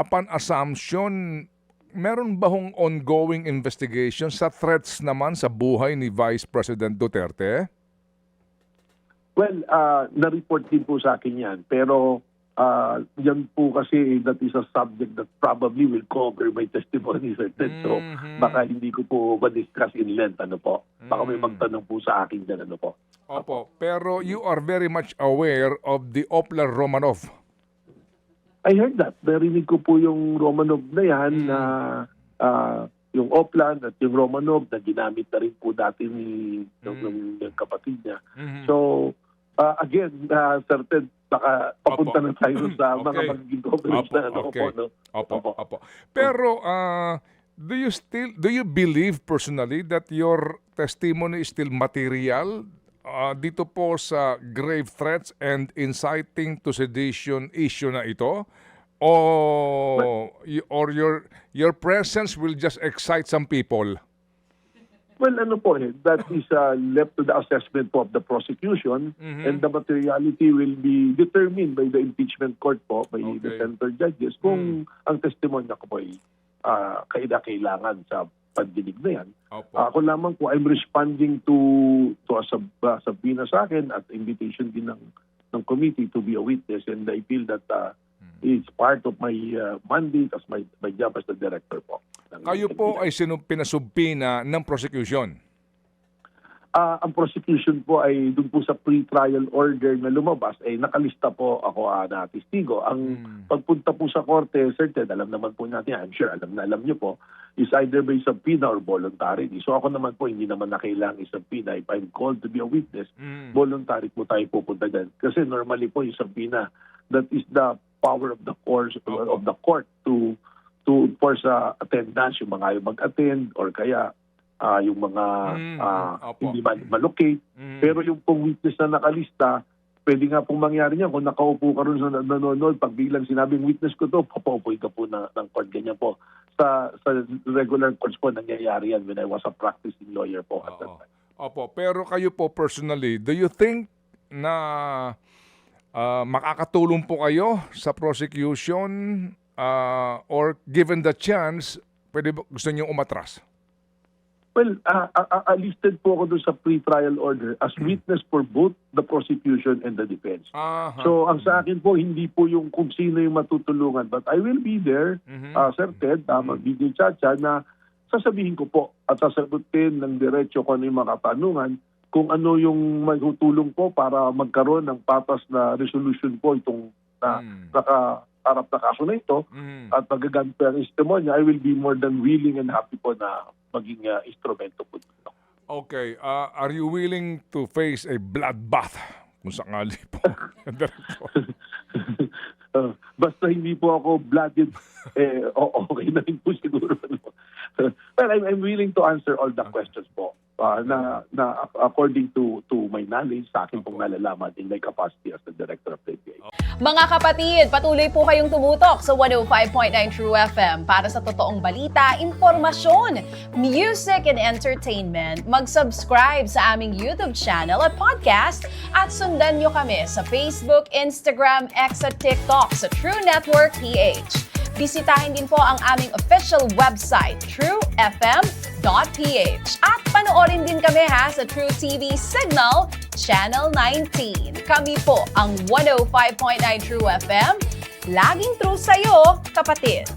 upon assumption, meron ba hong ongoing investigation sa threats naman sa buhay ni Vice President Duterte? Well, na-report din po sa akin yan. Pero yan po kasi that is a subject that probably will cover my testimony. So baka hindi ko po ma-discuss in length. Ano po? Baka may magtanong po sa akin dyan. Ano po? Opo, pero you are very much aware of the Opler-Romanov. I heard that. Narinig ko po yung Romanov na yan na yung Oplan at yung Romanov na ginamit na rin po dati ng kapatid niya. So, again, certain, baka papunta na tayo sa mga magiging governors na ano po. No? Opo. Pero, do you believe personally that your testimony is still material dito po sa grave threats and inciting to sedition issue na ito? Or your presence will just excite some people? Well, ano po that is left to the assessment po of the prosecution, and the materiality will be determined by the impeachment court po, by the center judges, kung ang testimonya ko po ay kailangan sa pagdinig na yan. Ako lamang po, I'm responding to a subpoena sa akin at invitation din ng committee to be a witness, and I feel that it's part of my mandate as my job as the director po. Kayo po ay pinasubpina ng prosecution? Ang prosecution po ay doon po sa pre-trial order na lumabas, ay nakalista po ako na testigo. Ang pagpunta po sa korte, certain, alam naman po natin, I'm sure alam niyo po, is either by subpoena or voluntary. So ako naman po, hindi naman na kailangan isubpoena. If I'm called to be a witness, voluntary po tayo pupunta dyan. Kasi normally po yung subpoena, that is the power of the court to force attendance, yung mga ayaw mag-attend or kaya yung mga hindi malocate. Pero yung pong witness na nakalista, pwede nga pong mangyari niya kung nakaupo ka rin sa nanonood, pag biglang sinabing witness ko to, papaupoy ka po ng court. Ganyan po. Sa regular courts po, nangyayari yan when I was a practicing lawyer po at that time. Opo, pero kayo po personally, do you think na makakatulong po kayo sa prosecution or given the chance, gusto niyo umatras? Well, listed po ako doon sa pre-trial order as witness for both the prosecution and the defense. So, ang sa akin po, hindi po yung kung sino yung matutulungan. But I will be there, Sir Ted, mag-video chat na sasabihin ko po at sasagutin ng diretso kung ano yung mga katanungan, kung ano yung magtutulong po para magkaroon ng patas na resolution po itong nakaharap na kaso na ito at magagamit po ang testimonya, I will be more than willing and happy po na maging instrumento po dito. Okay. Are you willing to face a bloodbath kung sakali po? Basta hindi po ako blooded, okay na rin po siguro. Well, I'm willing to answer all the questions po. Na according to my knowledge, sa akin pong nalalaman in my capacity as the director of the PBA. Mga kapatid, patuloy po kayong tumutok sa 105.9 True FM para sa totoong balita, impormasyon, music and entertainment. Mag-subscribe sa aming YouTube channel at podcast at sundan nyo kami sa Facebook, Instagram, X at TikTok sa True Network PH. Bisitahin din po ang aming official website, truefm.ph. At panoorin din kami sa True TV Signal, Channel 19. Kami po ang 105.9 True FM. Laging true sa'yo, kapatid.